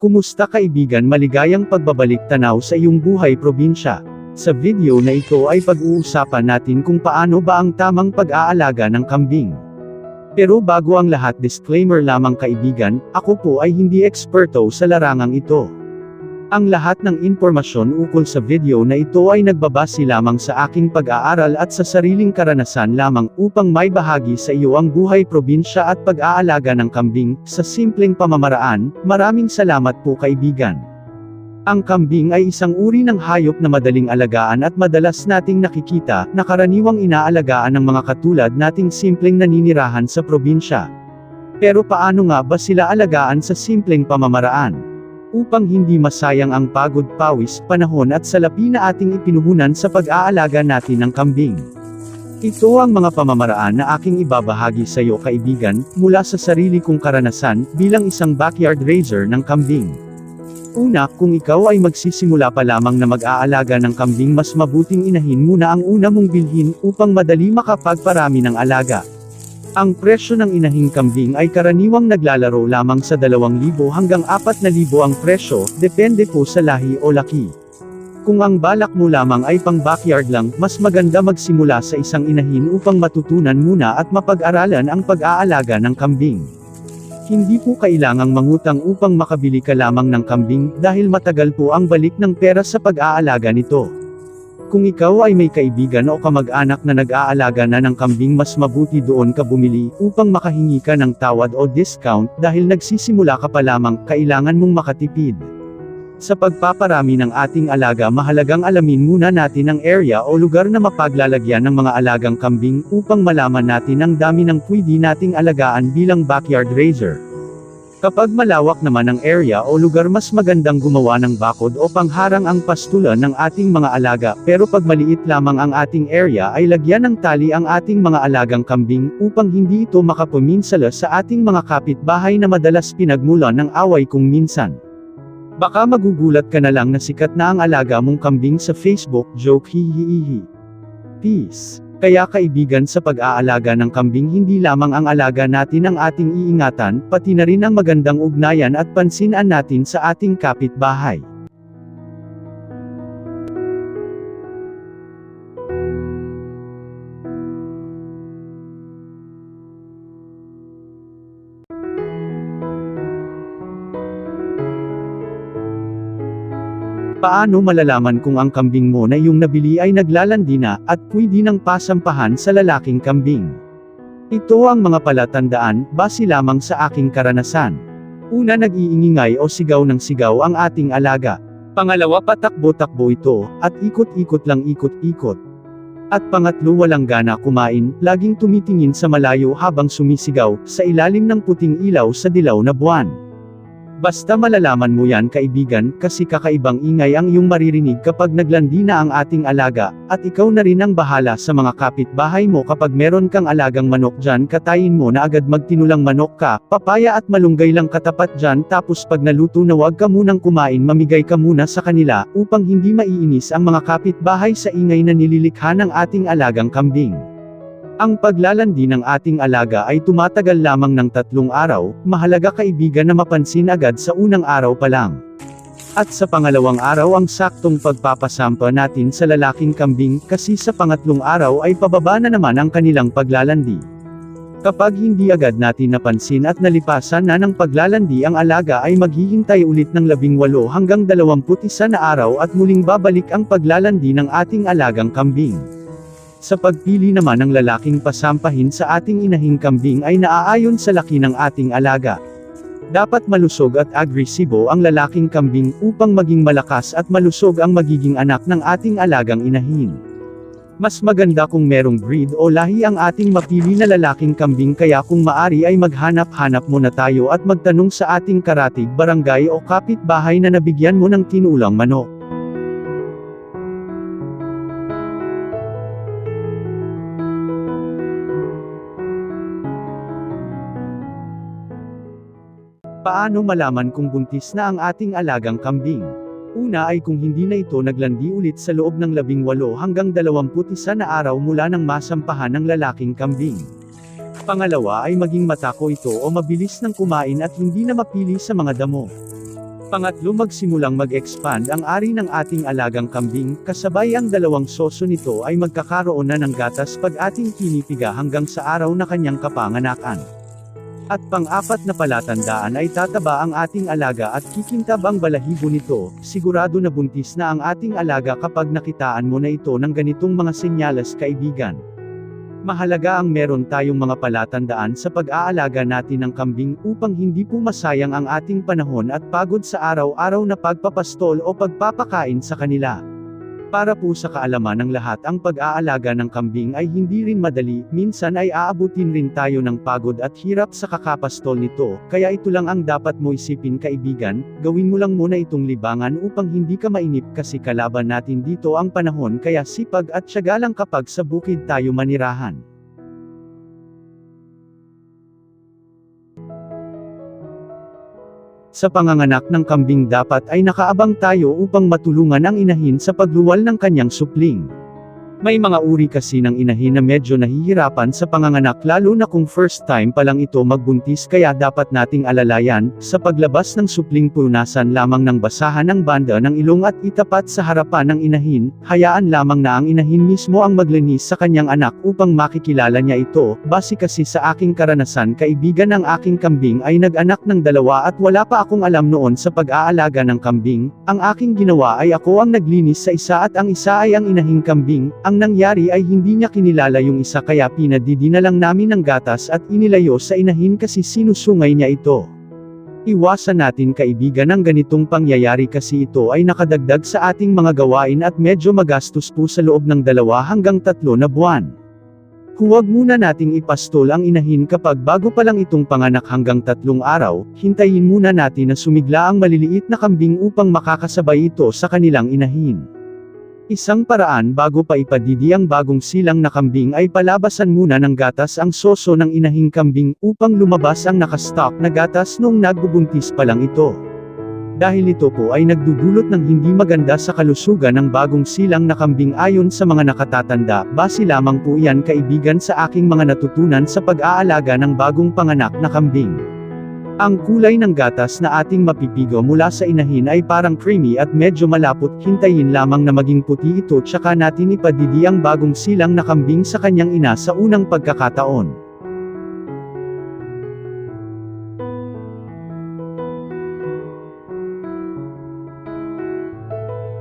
Kumusta kaibigan, maligayang pagbabalik tanaw sa iyong buhay probinsya. Sa video na ito ay pag-uusapan natin kung paano ba ang tamang pag-aalaga ng kambing. Pero bago ang lahat, disclaimer lamang kaibigan, ako po ay hindi eksperto sa larangang ito. Ang lahat ng impormasyon ukol sa video na ito ay nagbabase lamang sa aking pag-aaral at sa sariling karanasan lamang upang may bahagi sa iyo ang buhay probinsya at pag-aalaga ng kambing, sa simpleng pamamaraan. Maraming salamat po kaibigan. Ang kambing ay isang uri ng hayop na madaling alagaan at madalas nating nakikita, na karaniwang inaalagaan ng mga katulad nating simpleng naninirahan sa probinsya. Pero paano nga ba sila alagaan sa simpleng pamamaraan? Upang hindi masayang ang pagod, pawis, panahon at salapi na ating ipinuhunan sa pag-aalaga natin ng kambing. Ito ang mga pamamaraan na aking ibabahagi sa iyo kaibigan, mula sa sarili kong karanasan, bilang isang backyard raiser ng kambing. Una, kung ikaw ay magsisimula pa lamang na mag-aalaga ng kambing, mas mabuting inahin muna ang una mong bilhin, upang madali makapagparami ng alaga. Ang presyo ng inahing kambing ay karaniwang naglalaro lamang sa 2,000 hanggang 4,000 ang presyo, depende po sa lahi o laki. Kung ang balak mo lamang ay pang backyard lang, mas maganda magsimula sa isang inahin upang matutunan muna at mapag-aralan ang pag-aalaga ng kambing. Hindi po kailangang mangutang upang makabili ka lamang ng kambing, dahil matagal po ang balik ng pera sa pag-aalaga nito. Kung ikaw ay may kaibigan o kamag-anak na nag-aalaga na ng kambing, mas mabuti doon ka bumili, upang makahingi ka ng tawad o discount, dahil nagsisimula ka pa lamang, kailangan mong makatipid. Sa pagpaparami ng ating alaga, mahalagang alamin muna natin ang area o lugar na mapaglalagyan ng mga alagang kambing, upang malaman natin ang dami ng pwede nating alagaan bilang backyard raiser. Kapag malawak naman ang area o lugar, mas magandang gumawa ng bakod o pangharang ang pastulan ng ating mga alaga, pero pag maliit lamang ang ating area ay lagyan ng tali ang ating mga alagang kambing, upang hindi ito makapuminsala sa ating mga kapitbahay na madalas pinagmulan ng away kung minsan. Baka magugulat ka na lang na sikat na ang alaga mong kambing sa Facebook, joke hihihihi. Peace. Kaya kaibigan, sa pag-aalaga ng kambing, hindi lamang ang alaga natin ang ating iingatan, pati na rin ang magandang ugnayan at pansinan natin sa ating kapitbahay. Paano malalaman kung ang kambing mo na iyong nabili ay naglalandi na, at pwede ng pasampahan sa lalaking kambing? Ito ang mga palatandaan, base lamang sa aking karanasan. Una, nag-iingingay o sigaw ng sigaw ang ating alaga. Pangalawa, patakbo-takbo ito, at ikot-ikot lang ikot-ikot. At pangatlo, walang gana kumain, laging tumitingin sa malayo habang sumisigaw, sa ilalim ng puting ilaw sa dilaw na buwan. Basta malalaman mo yan kaibigan, kasi kakaibang ingay ang iyong maririnig kapag naglandi na ang ating alaga, at ikaw na rin ang bahala sa mga kapitbahay mo. Kapag meron kang alagang manok dyan, katayin mo na agad magtinulang manok ka, papaya at malunggay lang katapat dyan, tapos pag naluto na wag ka munang kumain, mamigay ka muna sa kanila, upang hindi maiinis ang mga kapitbahay sa ingay na nililikha ng ating alagang kambing. Ang paglalandi ng ating alaga ay tumatagal lamang ng 3 araw, mahalaga kaibigan na mapansin agad sa unang araw pa lang. At sa pangalawang araw ang saktong pagpapasampa natin sa lalaking kambing, kasi sa pangatlong araw ay pababa na naman ang kanilang paglalandi. Kapag hindi agad natin napansin at nalipasan na ng paglalandi ang alaga, ay maghihintay ulit ng 18 hanggang 21 na araw at muling babalik ang paglalandi ng ating alagang kambing. Sa pagpili naman ng lalaking pasampahin sa ating inahing kambing ay naaayon sa laki ng ating alaga. Dapat malusog at agresibo ang lalaking kambing, upang maging malakas at malusog ang magiging anak ng ating alagang inahin. Mas maganda kung merong breed o lahi ang ating mapili na lalaking kambing, kaya kung maari ay maghanap-hanap muna tayo at magtanong sa ating karatig, barangay o kapitbahay na nabigyan mo ng tinulang manok. Paano malaman kung buntis na ang ating alagang kambing? Una ay kung hindi na ito naglandi ulit sa loob ng 18 hanggang 21 na araw mula nang masampahan ng lalaking kambing. Pangalawa ay maging matako ito o mabilis nang kumain at hindi na mapili sa mga damo. Pangatlo, magsimulang mag-expand ang ari ng ating alagang kambing, kasabay ang dalawang soso nito ay magkakaroon na ng gatas pag ating pinipiga hanggang sa araw na kanyang kapanganakan. At pang-apat na palatandaan ay tataba ang ating alaga at kikintab ang balahibo nito, sigurado na buntis na ang ating alaga kapag nakitaan mo na ito ng ganitong mga senyales, kaibigan. Mahalaga ang meron tayong mga palatandaan sa pag-aalaga natin ng kambing upang hindi po masayang ang ating panahon at pagod sa araw-araw na pagpapastol o pagpapakain sa kanila. Para po sa kaalaman ng lahat, ang pag-aalaga ng kambing ay hindi rin madali, minsan ay aabutin rin tayo ng pagod at hirap sa kakapastol nito, kaya ito lang ang dapat mo isipin, kaibigan, gawin mo lang muna itong libangan upang hindi ka mainip kasi kalaban natin dito ang panahon, kaya sipag at tiyaga lang kapag sa bukid tayo manirahan. Sa panganganak ng kambing dapat ay nakaabang tayo upang matulungan ang inahin sa pagluwal ng kanyang supling. May mga uri kasi ng inahin na medyo nahihirapan sa panganganak lalo na kung first time pa lang ito magbuntis, kaya dapat nating alalayan, sa paglabas ng supling punasan lamang ng basahan ang banda ng ilong at itapat sa harapan ng inahin, hayaan lamang na ang inahin mismo ang maglinis sa kanyang anak upang makikilala niya ito. Base kasi sa aking karanasan, kaibigan, ang aking kambing ay nag-anak ng dalawa at wala pa akong alam noon sa pag-aalaga ng kambing. Ang aking ginawa ay ako ang naglinis sa isa at ang isa ay ang inahing kambing. Ang nangyari ay hindi niya kinilala yung isa, kaya pinadidi na lang namin ng gatas at inilayo sa inahin kasi sinusungay niya ito. Iwasan natin, kaibigan, ang ganitong pangyayari kasi ito ay nakadagdag sa ating mga gawain at medyo magastos po sa loob ng 2 hanggang 3 na buwan. Huwag muna nating ipastol ang inahin kapag bago pa lang itong panganak hanggang 3 araw, hintayin muna natin na sumigla ang maliliit na kambing upang makakasabay ito sa kanilang inahin. Isang paraan bago pa ipadidi ang bagong silang na kambing ay palabasan muna ng gatas ang soso ng inahing kambing upang lumabas ang nakastock na gatas noong nagbubuntis pa lang ito. Dahil ito po ay nagdudulot ng hindi maganda sa kalusugan ng bagong silang na kambing ayon sa mga nakatatanda. Base lamang po iyan, kaibigan, sa aking mga natutunan sa pag-aalaga ng bagong panganak na kambing. Ang kulay ng gatas na ating mapipigo mula sa inahin ay parang creamy at medyo malapot, hintayin lamang na maging puti ito tsaka natin ipadidi ang bagong silang na kambing sa kanyang ina sa unang pagkakataon.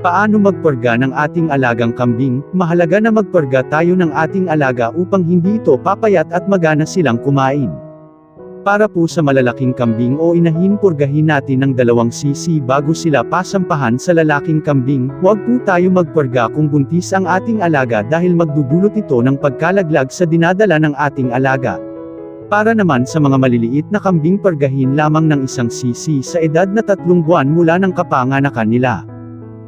Paano magpurga ng ating alagang kambing? Mahalaga na magpurga tayo ng ating alaga upang hindi ito papayat at magana silang kumain. Para po sa malalaking kambing o inahin, purgahin natin ng 2 cc bago sila pasampahan sa lalaking kambing. Huwag po tayo magpurga kung buntis ang ating alaga dahil magdudulot ito ng pagkalaglag sa dinadala ng ating alaga. Para naman sa mga maliliit na kambing, purgahin lamang ng 1 cc sa edad na 3 buwan mula ng kapanganakan nila.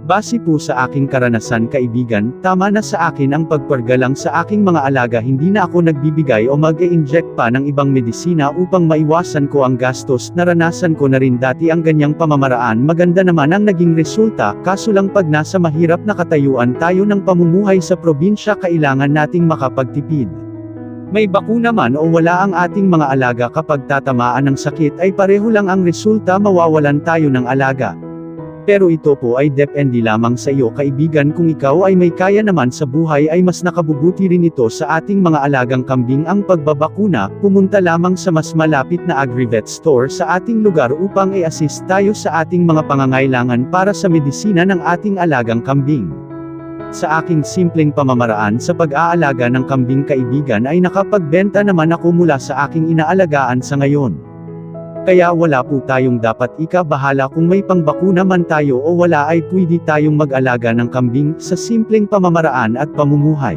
Base po sa aking karanasan, kaibigan, tama na sa akin ang pagpurga lang sa aking mga alaga. Hindi na ako nagbibigay o mag-e-inject pa ng ibang medisina upang maiwasan ko ang gastos. Naranasan ko na rin dati ang ganyang pamamaraan. Maganda naman ang naging resulta, kaso lang pag nasa mahirap na katayuan tayo ng pamumuhay sa probinsya, kailangan nating makapagtipid. May bakuna man o wala ang ating mga alaga, kapag tatamaan ng sakit ay pareho lang ang resulta, mawawalan tayo ng alaga. Pero ito po ay depende lamang sa iyo, kaibigan. Kung ikaw ay may kaya naman sa buhay, ay mas nakabubuti rin ito sa ating mga alagang kambing ang pagbabakuna. Pumunta lamang sa mas malapit na agri-vet store sa ating lugar upang i-assist tayo sa ating mga pangangailangan para sa medisina ng ating alagang kambing. Sa aking simpleng pamamaraan sa pag-aalaga ng kambing, kaibigan, ay nakapagbenta naman ako mula sa aking inaalagaan sa ngayon. Kaya wala po tayong dapat ika-bahala kung may pangbakuna man tayo o wala, ay pwede tayong mag-alaga ng kambing sa simpleng pamamaraan at pamumuhay.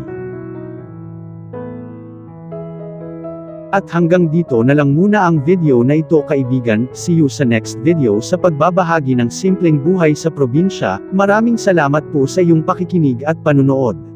At hanggang dito na lang muna ang video na ito, kaibigan. See you sa next video sa pagbabahagi ng simpleng buhay sa probinsya. Maraming salamat po sa iyong pakikinig at panunood.